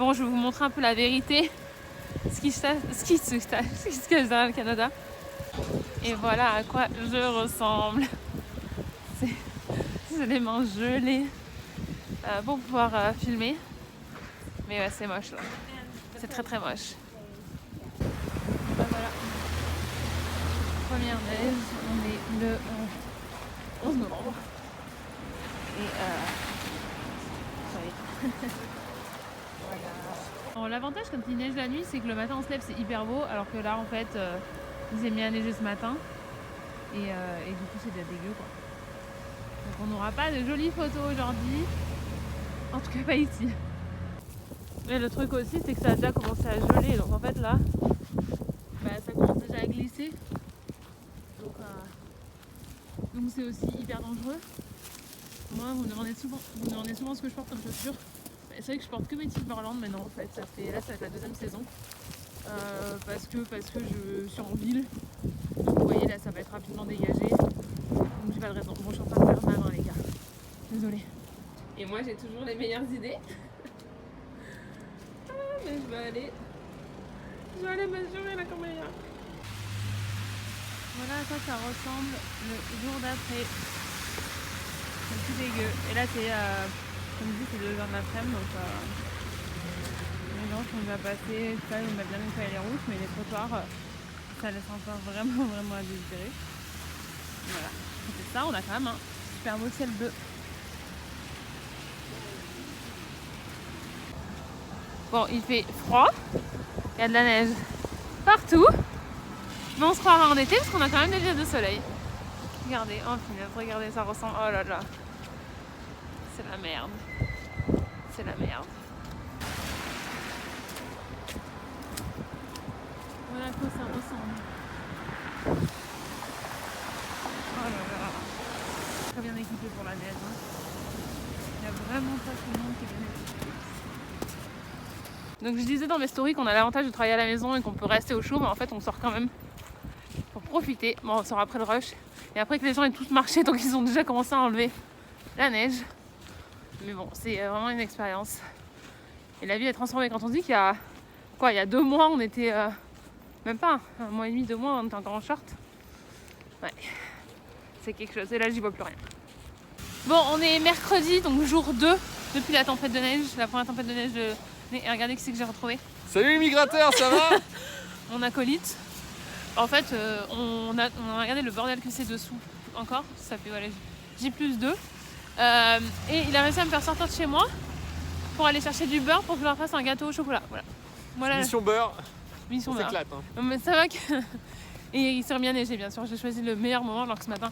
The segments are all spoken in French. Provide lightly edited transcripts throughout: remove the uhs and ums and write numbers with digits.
Bon, je vais vous montrer un peu la vérité, ce qui se cache derrière le Canada. Et voilà à quoi je ressemble. C'est les mains gelées pour pouvoir filmer. Mais ouais, c'est moche là. C'est très très moche. Ben voilà. Première neige, on est le 11 novembre. Et voilà. Alors, l'avantage quand il neige la nuit, c'est que le matin on se lève, c'est hyper beau, alors que là en fait il s'est mis à neiger ce matin. Et du coup c'est déjà dégueu quoi. Donc on n'aura pas de jolies photos aujourd'hui. En tout cas pas ici. Mais le truc aussi c'est que ça a déjà commencé à geler. Donc en fait là, ça commence déjà à glisser. Donc c'est aussi hyper dangereux. Moi vous me demandez souvent ce que je porte comme chaussures. C'est vrai que je porte que mes Timberland maintenant en fait. Ça va être la deuxième saison. Parce que je suis en ville. Donc vous voyez là ça va être rapidement dégagé. Donc j'ai pas de raison. Bon je suis en train de faire mal hein, les gars. Désolée. Et moi j'ai toujours les meilleures idées. Mais je vais aller mesurer la caméra. Voilà à quoi ça ressemble le jour d'après. C'est tout dégueu. Et là c'est comme je dis c'est 2h de l'après-midi donc les gens sont déjà passés, ça on a bien nettoyé les routes mais les trottoirs ça laisse encore vraiment à désirer. Voilà. C'est ça, on a quand même un super beau ciel bleu. Bon, il fait froid, il y a de la neige partout, mais on se croira en été parce qu'on a quand même des jours de soleil. Regardez, oh punaise, regardez, ça ressemble, oh là là, c'est la merde, c'est la merde. Voilà à quoi ça ressemble. Oh là là, très bien équipé pour la neige. Hein. Il n'y a vraiment pas tout le monde qui est bien équipé. Donc je disais dans mes stories qu'on a l'avantage de travailler à la maison et qu'on peut rester au chaud, mais en fait on sort quand même pour profiter. Bon, on sort après le rush et après que les gens aient tous marché, donc ils ont déjà commencé à enlever la neige. Mais bon, c'est vraiment une expérience. Et la vie est transformée. Quand on dit qu'il y a 2 mois, on était même pas 1 mois et demi, 2 mois, on était encore en short. Ouais, c'est quelque chose. Et là, j'y vois plus rien. Bon, on est mercredi, donc jour 2 depuis la tempête de neige, la première tempête de neige de... Et regardez qui c'est que j'ai retrouvé. Salut les migrateurs, ça va? Mon acolyte. En fait, on a regardé le bordel que c'est dessous encore. Ça fait voilà, J+2. Et il a réussi à me faire sortir de chez moi pour aller chercher du beurre pour que je leur fasse un gâteau au chocolat. Voilà. Mission beurre. Mission beurre. S'éclate. Hein. Mais ça va que... Et il s'est remis à neiger, bien sûr. J'ai choisi le meilleur moment, alors que ce matin,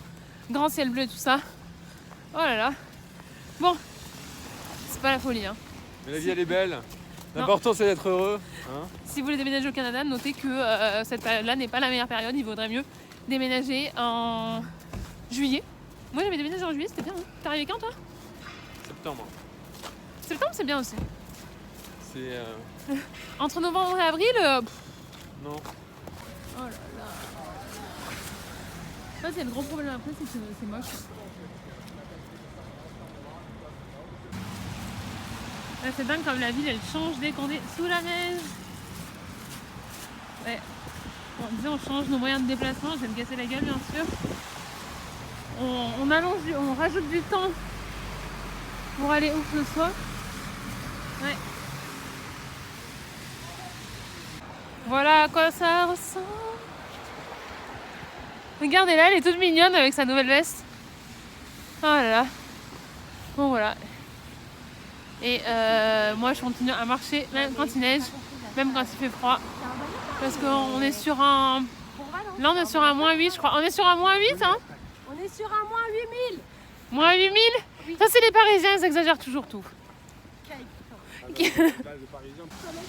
grand ciel bleu et tout ça. Oh là là. Bon, c'est pas la folie. Hein. Mais la vie, elle est belle. L'important, c'est d'être heureux. Hein. Si vous voulez déménager au Canada, notez que cette période-là n'est pas la meilleure période. Il vaudrait mieux déménager en juillet. Moi, j'avais déménagé en juillet, c'était bien. Hein. T'es arrivé quand, toi? Septembre. Septembre, c'est bien aussi. C'est... Entre novembre et avril, Non. Oh là là. Ça, c'est le gros problème après, c'est que c'est moche. Là, c'est dingue comme la ville, elle change dès qu'on est sous la neige. Ouais. Bon, disons, on change nos moyens de déplacement. Je vais me casser la gueule, bien sûr. On rajoute du temps pour aller où que ce soit. Ouais. Voilà à quoi ça ressemble. Regardez là, elle est toute mignonne avec sa nouvelle veste. Oh là là. Bon voilà. Et moi je continue à marcher même quand il neige, même quand il fait froid. Parce qu'on est sur un... Là on est sur un -8 je crois. On est sur un -8 hein. On est sur un -8000. -8000 oui. Ça c'est les Parisiens, ils exagèrent toujours tout.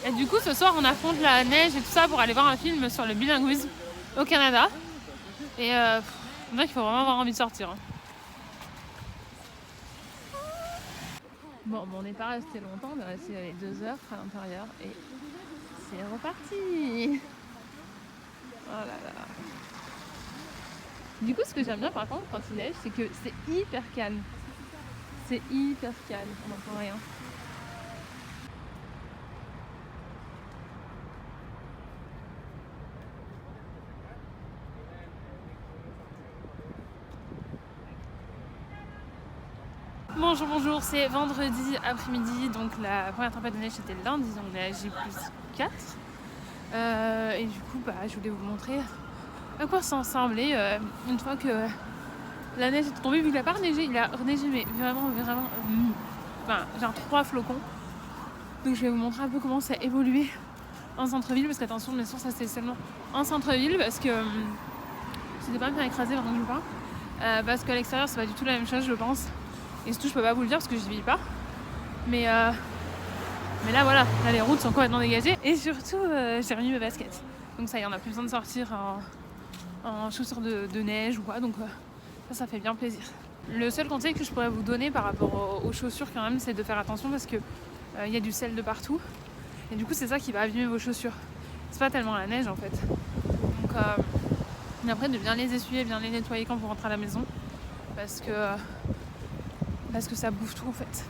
Et du coup ce soir on affronte la neige et tout ça pour aller voir un film sur le bilinguisme au Canada. Et donc il faut vraiment avoir envie de sortir. Hein. Bon, on n'est pas resté longtemps, on est resté 2 heures à l'intérieur et c'est reparti. Oh là là. Du coup, ce que j'aime bien par contre quand il neige, c'est que c'est hyper calme. C'est hyper calme, on n'entend rien. Bonjour, c'est vendredi après-midi, donc la première tempête de neige c'était lundi, on est à J+4. Et du coup, je voulais vous montrer à quoi ça ressemblait une fois que la neige est tombée, vu qu'il n'a pas reneigé, il a reneigé, mais vraiment, genre 3 flocons. Donc je vais vous montrer un peu comment ça a évolué en centre-ville, parce qu'attention, bien sûr, ça c'est seulement en centre-ville, parce que c'était pas bien écrasé pendant que je vous parle. Parce qu'à l'extérieur, c'est pas du tout la même chose, je pense. Et surtout, je peux pas vous le dire parce que je vis pas. Mais là, voilà, là, les routes sont complètement dégagées. Et surtout, j'ai remis mes baskets. Donc ça y est, on a plus besoin de sortir en chaussures de neige ou quoi. Donc ça fait bien plaisir. Le seul conseil que je pourrais vous donner par rapport aux chaussures quand même, c'est de faire attention parce que y a du sel de partout. Et du coup, c'est ça qui va abîmer vos chaussures. C'est pas tellement la neige en fait. Donc après, de bien les essuyer, bien les nettoyer quand vous rentrez à la maison. Parce que ça bouffe tout en fait.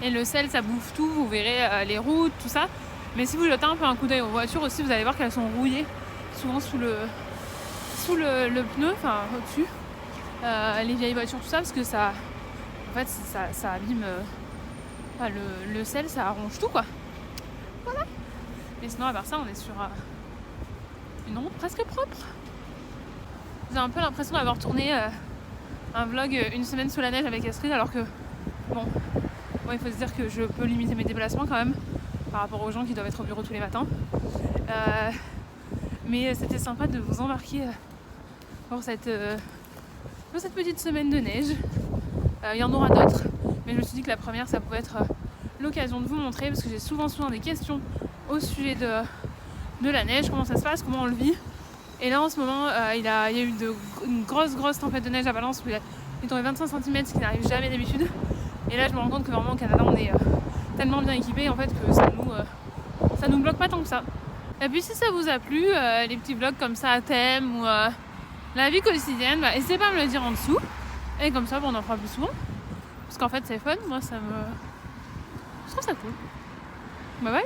Et le sel, ça bouffe tout, vous verrez les routes, tout ça. Mais si vous jetez un peu un coup d'œil aux voitures aussi, vous allez voir qu'elles sont rouillées, souvent sous le pneu, enfin au-dessus. Les vieilles voitures, tout ça, parce que ça, en fait, ça abîme. Le sel, ça arrange tout quoi. Voilà. Mais sinon, à part ça, on est sur une route presque propre. J'ai un peu l'impression d'avoir tourné un vlog une semaine sous la neige avec Astrid, alors que bon, il faut se dire que je peux limiter mes déplacements quand même par rapport aux gens qui doivent être au bureau tous les matins. Mais c'était sympa de vous embarquer pour cette petite semaine de neige. Il y en aura d'autres, mais je me suis dit que la première, ça pouvait être l'occasion de vous montrer, parce que j'ai souvent des questions au sujet de la neige, comment ça se passe, comment on le vit. Et là en ce moment, il y a eu une grosse tempête de neige à Valence où il est tombé 25 cm, ce qui n'arrive jamais d'habitude. Et là je me rends compte que vraiment au Canada on est tellement bien équipés en fait que ça nous bloque pas tant que ça. Et puis si ça vous a plu, les petits vlogs comme ça à thème ou la vie quotidienne, n'hésitez pas à me le dire en dessous. Et comme ça on en fera plus souvent. Parce qu'en fait c'est fun, moi je trouve ça cool. Bye bye.